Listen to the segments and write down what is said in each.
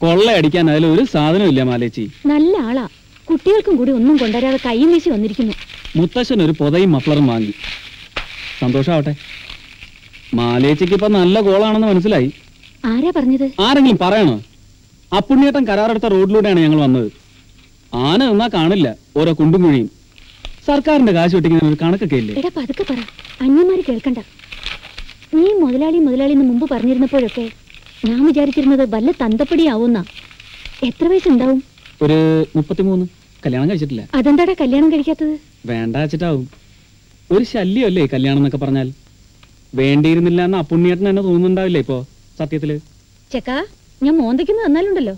കൊള്ളയടിക്കാൻ അതിലൊരു സാധനമില്ല മാലേച്ചി. നല്ല ആളാ. കുട്ടികൾക്കും കൂടി ഒന്നും കൊണ്ടുവരാതെ കൈയും വീശി വന്നിരിക്കുന്നു. മുത്തശ്ശൻ ഒരു പൊതയും മഫ്ലറും വാങ്ങി. സന്തോഷാവട്ടെ. മാലേച്ചിക്ക് ഇപ്പൊ നല്ല കോളാണെന്ന് മനസ്സിലായി. ആരാ പറഞ്ഞത്? ആരെങ്കിലും പറയണോ? അപ്പുണ്ണിയേട്ടൻ കരാറെടുത്ത റോഡിലൂടെയാണ് ഞങ്ങൾ വന്നത്. ആന നിന്നാ കാണില്ല ഓരോ കുണ്ടും കുഴിയും. സർക്കാരിന്റെ കാശ് വെട്ടിക്കുന്ന ഒരു കണക്കൊക്കെ ഇല്ലേ? എടാ പതുക്കെ പറ, അന്യന്മാര് കേൾക്കണ്ട. നീ മുതലാളി എന്ന് മുമ്പ് പറഞ്ഞിരുന്നപ്പോഴൊക്കെ ഞാൻ വിചാരിച്ചിരുന്നത് വല്ല തന്തപ്പടിയാവുന്ന. എത്ര വയസ്സുണ്ടാവും? ഒരു 33. കല്യാണം കഴിച്ചിട്ടില്ല. അതെന്താടാ കല്യാണം കഴിക്കാത്തത്? വേണ്ട വെച്ചിട്ടാവും. ഒരു ശല്യമല്ലേ കല്യാണം എന്നൊക്കെ പറഞ്ഞാൽ. വേണ്ടിയിരുന്നില്ല എന്ന് അപ്പുണ്ണിയേട്ടൻ തന്നെ തോന്നുന്നുണ്ടാവില്ലേ ഇപ്പോ സത്യത്തില്? ചെക്കാ, ഞാൻ മോന്തയ്ക്കുന്ന തന്നാലുണ്ടല്ലോ.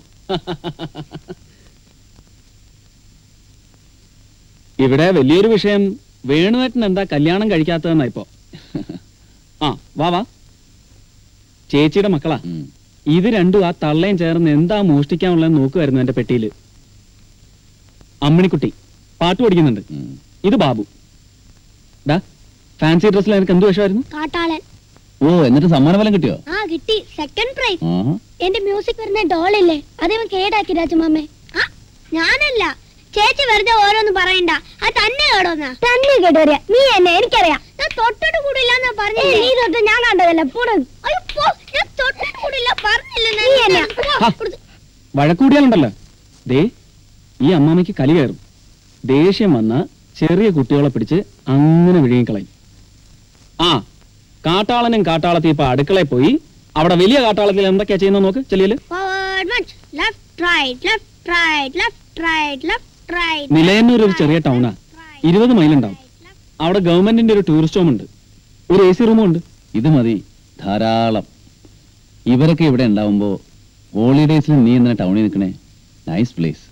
ഇവിടെ വലിയൊരു വിഷയം വേണുവേട്ടൻ എന്താ കല്യാണം കഴിക്കാത്തതെന്നാ ഇപ്പോ. ആ വാ, ചേച്ചിയുടെ മക്കളാ. ഇത് രണ്ടും ആ തള്ളയും ചേർന്ന് എന്താ മോഷ്ടിക്കാനുള്ളതെന്ന് നോക്കുമായിരുന്നു എന്റെ പെട്ടിയില്. അമ്മിണിക്കുട്ടി പാട്ട് പഠിക്കുന്നുണ്ട്. ഇത് ബാബു. ഫാൻസി ഡ്രസ്സിൽ എനിക്ക് എന്ത് വേഷമായിരുന്നു? കാട്ടാളൻ. ഓ, എന്നിട്ട് സമ്മാനഫലം കിട്ടിയോ? ആ കിട്ടി, സെക്കൻഡ് പ്രൈസ്. എന്റെ മ്യൂസിക് വരുന്ന ഡോളില്ലേ, അതേവൻ കേടാക്കി രാജമാമേ. ആ ഞാനല്ല, ചേച്ചി വെറുതെ ഓരോന്നും പറയണ്ട. അത് തന്നെ കേടോന്നാ. തന്നെ കേട്ടോറിയ നീ എന്നെ എനിക്കറിയാം. ഞാൻ തൊട്ടിട്ട് കൂടില്ല പറഞ്ഞില്ലേ? നീ തൊട്ട് ഞാൻ കണ്ടതല്ല. ഞാൻ തൊട്ടിട്ട് കൂടില്ല പറഞ്ഞില്ല. വഴക്കൂടിയാലുണ്ടല്ലോ ദേ ഈ അമ്മാമ്മയ്ക്ക് കലി കയറും. ദേഷ്യം വന്ന ചെറിയ കുട്ടികളെ പിടിച്ച് അങ്ങനെ വിഴുങ്ങിക്കളയും. ആ കാട്ടാളനും കാട്ടാളത്തി ഇപ്പൊ അടുക്കളയിൽ പോയി അവിടെ വലിയ കാട്ടാളത്തിൽ എന്തൊക്കെയാ ചെയ്യുന്ന നോക്ക്. ചെല്ലിയല് നിലയന്നൂർ ഒരു ചെറിയ ടൗണാ. 20 മൈലുണ്ടാവും. അവിടെ ഗവൺമെന്റിന്റെ ഒരു ടൂറിസ്റ്റ് ഹോം ഉണ്ട്, ഒരു AC റൂമും ഉണ്ട്. ഇത് മതി, ധാരാളം. ഇവരൊക്കെ ഇവിടെ ഉണ്ടാവുമ്പോ ഹോളിഡേയ്സിൽ നീ എന്തിനാ ടൗണിൽ നിൽക്കണേ? Nice place.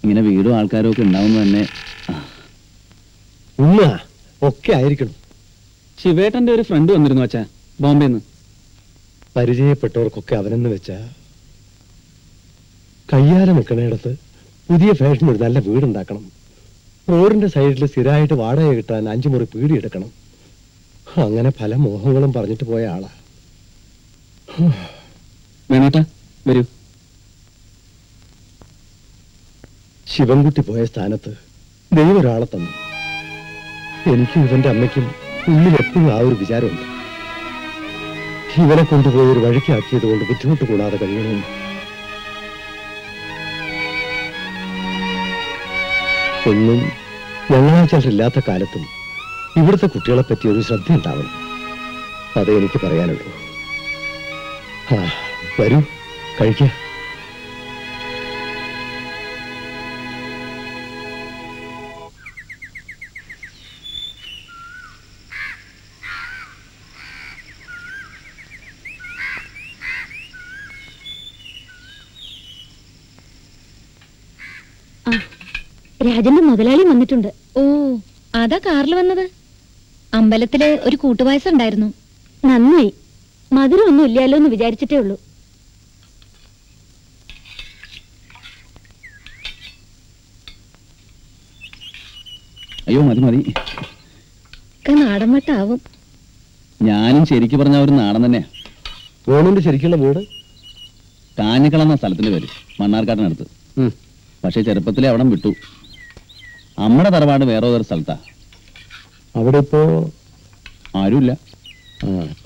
ഇങ്ങനെ വീടും ആൾക്കാരും ഒക്കെ ഉണ്ടാവുന്ന തന്നെ ഒക്കെ ആയിരിക്കണം. ശിവേട്ടന്റെ ഒരു ഫ്രണ്ട് വന്നിരുന്നു അച്ഛാ, ബോംബെന്ന്. പരിചയപ്പെട്ടവർക്കൊക്കെ അവനെന്ന് വെച്ചാ കയ്യാലെ നിൽക്കണയിടത്ത് പുതിയ ഫാഷൻ ഒരു നല്ല വീടുണ്ടാക്കണം. റോഡിന്റെ സൈഡിൽ സ്ഥിരമായിട്ട് വാടക കിട്ടാൻ 5 മുറി പീടി എടുക്കണം. അങ്ങനെ പല മോഹങ്ങളും പറഞ്ഞിട്ട് പോയ ആളാ. വേണോട്ടാ വരൂ. ശിവൻകുട്ടി പോയ സ്ഥാനത്ത് ദൈവം ഒരാളെ തന്നു. എനിക്കും ഇവന്റെ അമ്മയ്ക്കും ഉള്ളിൽ എപ്പോഴും ആ ഒരു വിചാരമുണ്ട്. ഇവനെ കൊണ്ടുപോയി ഒരു വഴിക്കാക്കിയത് കൊണ്ട് ബുദ്ധിമുട്ട് കൂടാതെ കഴിയണമെന്ന്. ഒന്നും ഞങ്ങളാച്ചാലില്ലാത്ത കാലത്തും ഇവിടുത്തെ കുട്ടികളെ പറ്റി ഒരു ശ്രദ്ധ ഉണ്ടാവണം. അതേ എനിക്ക് പറയാനുള്ളൂ. വരൂ, കഴിക്ക. രാജന്റെ മുതലാളി വന്നിട്ടുണ്ട്. ഓ, അതാ കാറിൽ വന്നത്. അമ്പലത്തില് ഒരു കൂട്ടുപായസം. നന്നായി. മധുരം ഒന്നും ഇല്ലാലോ എന്ന് വിചാരിച്ചിട്ടേ ഉള്ളൂ. അയ്യോ മതി മതി. നാടൻ വട്ടാവും. ഞാനും ശരിക്കും പറഞ്ഞ ഒരു നാടൻ തന്നെയാ. ഗവൺമെന്റ് ശരിക്കുള്ള വീട് കാഞ്ഞിക്കളം എന്ന സ്ഥലത്തിന്റെ പേര്, മണ്ണാർക്കാട്ടിനടുത്ത്. പക്ഷെ ചെറുപ്പത്തിലെ അവിടം വിട്ടു. അമ്മയുടെ തറവാട് വേറെ ഒരു സ്ഥലത്താ. അവിടെ ഇപ്പോ ആരുമില്ല.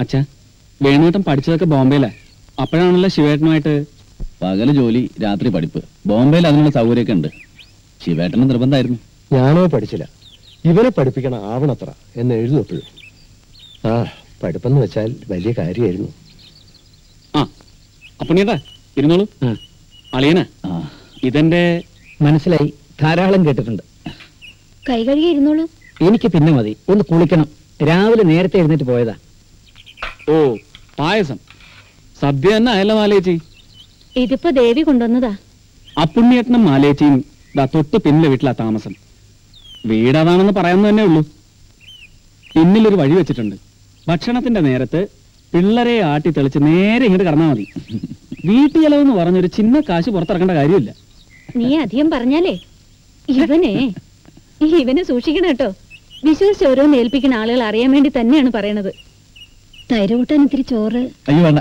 അച്ഛാ, വേണുവേട്ടൻ പഠിച്ചതൊക്കെ ബോംബെയിലാ. അപ്പോഴാണല്ലോ ശിവേട്ടനുമായിട്ട്. പകല് ജോലി, രാത്രി പഠിപ്പ്. ബോംബെയിൽ അതിനുള്ള സൗകര്യമൊക്കെ ഉണ്ട്. ശിവേട്ടന് നിർബന്ധമായിരുന്നു. ഞാനോ പഠിച്ചില്ല. ഇവരെ പഠിപ്പിക്കണം ആവണത്ര എന്ന് എഴുതും എപ്പോഴും. പഠിപ്പെന്ന് വെച്ചാൽ വലിയ കാര്യമായിരുന്നു. അപ്പുണ്ണിയേട്ടാ ഇരുന്നോളൂ. അളിയനാ ഇതെന്റെ. മനസ്സിലായി, ധാരാളം കേട്ടിട്ടുണ്ട്. കൈ കഴുകി ഇരുന്നോളൂ. എനിക്ക് പിന്നെ മതി, ഒന്ന് കുളിക്കണം. രാവിലെ നേരത്തെ എഴുന്നേറ്റ് പോയതാ. ഓ, പായസം സദ്യ തന്നെ ആയല്ലോ മാലേച്ചി. ഇതിപ്പോ ദേവി കൊണ്ടുവന്നതാ. അപ്പുണ്ണിയേട്ടനും മാലേച്ചിയും തൊട്ട് പിന്നിലെ വീട്ടിലാ താമസം. വീടതാണെന്ന് പറയാന്ന് തന്നെ ഉള്ളൂ. പിന്നിലൊരു വഴി വെച്ചിട്ടുണ്ട്. ഭക്ഷണത്തിന്റെ നേരത്ത് പിള്ളേരെ ആട്ടി തെളിച്ച് നേരെ ഇങ്ങോട്ട് കടന്നാൽ മതി. വീട്ടു ചെലവെന്ന് പറഞ്ഞൊരു ചിന്ന കാശ് പുറത്തിറക്കേണ്ട കാര്യമില്ല. നീ അധികം പറഞ്ഞാലേ ഇവനെ സൂക്ഷിക്കണം കേട്ടോ. വിശ്വസിച്ച് ഓരോന്ന് ഏൽപ്പിക്കുന്ന ആളുകൾ അറിയാൻ വേണ്ടി തന്നെയാണ് പറയണത്. തൈര് കൂട്ടാൻ ഇത്തിരി ചോറ്. അയ്യോ വേണ്ട.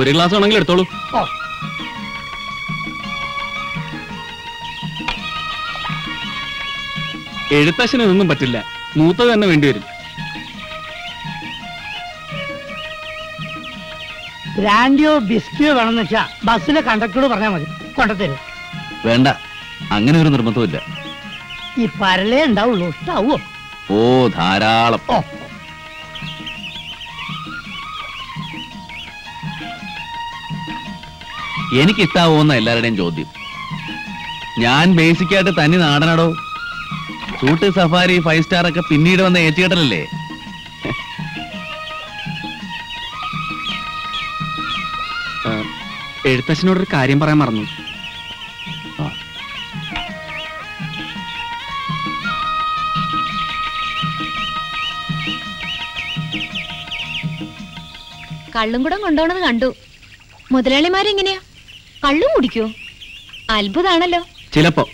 ഒരു ഗ്ലാസ് വേണമെങ്കിൽ എടുത്തോളൂ. ഓ എഴുത്തച്ഛന് ഇതൊന്നും പറ്റില്ല, മൂത്തത് തന്നെ വേണ്ടിവരും. ബ്രാൻഡിയോ ബിസ്കിയോ വേണമെന്ന് വെച്ചാ ബസ്സിലെ കണ്ടക്ടറോട് പറഞ്ഞാൽ മതി, കൊണ്ടുതരും. വേണ്ട, അങ്ങനെ ഒരു നിർബന്ധമില്ല. ഈ പരലേ ഉണ്ടാവുള്ളൂ, ഇഷ്ടാവോ? ഓ ധാരാളം. ഓ എനിക്കിഷ്ടാവോന്ന എല്ലാവരുടെയും ചോദ്യം. ഞാൻ ബേസിക്കായിട്ട് തനി നാടനടോ. സൂട്ട്, സഫാരി, 5 സ്റ്റാർ ഒക്കെ പിന്നീട് വന്ന ഏച്ചുകെട്ടലല്ലേ. എഴുത്തച്ഛനോടൊരു കാര്യം പറയാൻ മറന്നു. ആ. കള്ളും കൂടെ കൊണ്ടുപോണത് കണ്ടു. മുതലാളിമാരെങ്ങനെയാ, കള്ളും കുടിക്കോ? അത്ഭുതാണല്ലോ. ചിലപ്പോ.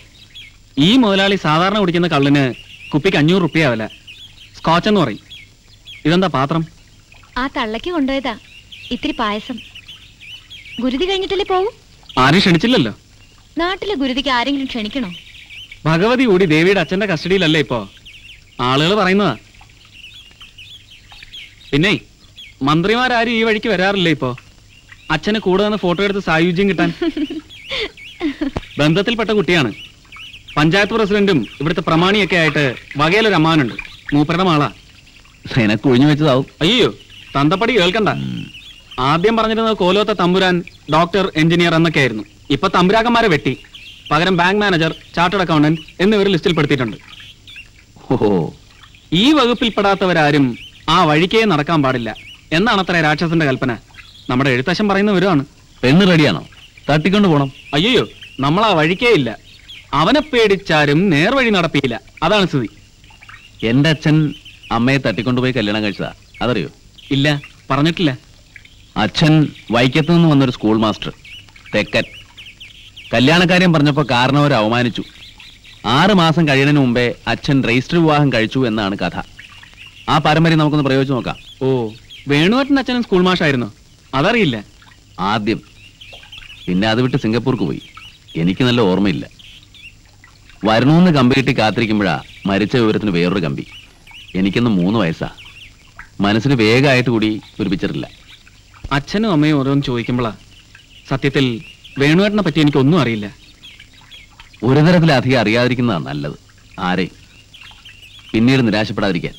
ഈ മുതലാളി സാധാരണ കുടിക്കുന്ന കള്ളിന് കുപ്പിക്ക് 500 റുപ്യ ആവില്ല. സ്കോച്ച് എന്ന് പറയും. ഇതെന്താ പാത്രം? ആ തള്ളയ്ക്ക് കൊണ്ടുപോയതാ ഇത്തിരി പായസം. ഗുരുതി കഴിഞ്ഞിട്ടല്ലേ പോവൂ? ആരും ക്ഷണിച്ചില്ലല്ലോ. നാട്ടിലെ ഗുരുതിക്ക് ആരെങ്കിലും ക്ഷണിക്കണോ? ഭഗവതി കൂടി ദേവിയുടെ അച്ഛന്റെ കസ്റ്റഡിയിലല്ലേ ഇപ്പോ. ആളുകൾ പറയുന്നതാ. പിന്നെ മന്ത്രിമാരും ഈ വഴിക്ക് വരാറില്ലേ ഇപ്പോ? അച്ഛന് കൂടെ നിന്ന് ഫോട്ടോ എടുത്ത് സായുജ്യം കിട്ടാൻ. ബന്ധത്തിൽപ്പെട്ട കുട്ടിയാണ്. പഞ്ചായത്ത് പ്രസിഡന്റും ഇവിടുത്തെ പ്രമാണിയൊക്കെ ആയിട്ട് വകയിലൊരു അമ്മാവനുണ്ട്. മൂപ്പരുടെ മാളാ. നിനക്ക് ഒഴിഞ്ഞു വെച്ചതാവും. അയ്യോ, തന്തപ്പടി കേൾക്കണ്ട. ആദ്യം പറഞ്ഞിരുന്നത് കോലോത്തെ തമ്പുരാൻ, ഡോക്ടർ, എഞ്ചിനീയർ എന്നൊക്കെ ആയിരുന്നു. ഇപ്പൊ തമ്പുരാക്കന്മാരെ വെട്ടി പകരം ബാങ്ക് മാനേജർ, ചാർട്ടേഡ് അക്കൗണ്ടന്റ് എന്നിവർ ലിസ്റ്റിൽ പെടുത്തിയിട്ടുണ്ട്. ഓഹോ, ഈ വകുപ്പിൽപ്പെടാത്തവരാരും ആ വഴിക്കേ നടക്കാൻ പാടില്ല എന്നാണ് അത്ര രാക്ഷസന്റെ കൽപ്പന. നമ്മുടെ എഴുത്തച്ഛൻ പറയുന്ന വരുവാണ്. പെണ്ണ് റെഡിയാണോ? തട്ടിക്കൊണ്ട് പോണം. അയ്യോ, നമ്മൾ ആ വഴിക്കേ ഇല്ല. അവനെ പേടിച്ചാരും നേർവഴി നടത്തിയില്ല. അതാണ് സ്ഥിതി. എന്റെ അച്ഛൻ അമ്മയെ തട്ടിക്കൊണ്ടുപോയി കല്യാണം കഴിച്ചതാ, അതറിയോ? ഇല്ല, പറഞ്ഞിട്ടില്ല. അച്ഛൻ വൈക്കത്ത് നിന്ന് വന്നൊരു സ്കൂൾ മാസ്റ്റർ, തെക്കൻ. കല്യാണക്കാര്യം പറഞ്ഞപ്പോ കാരണവരെ അവമാനിച്ചു. 6 മാസം കഴിയുന്നതിന് മുമ്പേ അച്ഛൻ രജിസ്റ്റർ വിവാഹം കഴിച്ചു എന്നാണ് കഥ. ആ പാരമ്പര്യം നമുക്കൊന്ന് പ്രയോഗിച്ചു നോക്കാം. ഓ, വേണുവേട്ടൻ അച്ഛനും സ്കൂൾ മാഷായിരുന്നു? അതറിയില്ല. ആദ്യം, പിന്നെ അത് വിട്ട് സിംഗപ്പൂർക്ക് പോയി. എനിക്ക് നല്ല ഓർമ്മയില്ല. വരണമെന്ന് കമ്പി കിട്ടി കാത്തിരിക്കുമ്പോഴാ മരിച്ച വിവരത്തിന് വേറൊരു കമ്പി. എനിക്കൊന്ന് 3 വയസ്സാ. മനസ്സിന് വേഗമായിട്ട് കൂടി ഒരു പിക്ചറില്ല. അച്ഛനും അമ്മയും ഓരോന്ന് ചോദിക്കുമ്പോഴാ സത്യത്തിൽ വേണുവേട്ടനെ പറ്റി എനിക്കൊന്നും അറിയില്ല. ഒരു തരത്തിലധികം അറിയാതിരിക്കുന്നതാണ് നല്ലത്. ആരെയും പിന്നീട് നിരാശപ്പെടാതിരിക്കാൻ.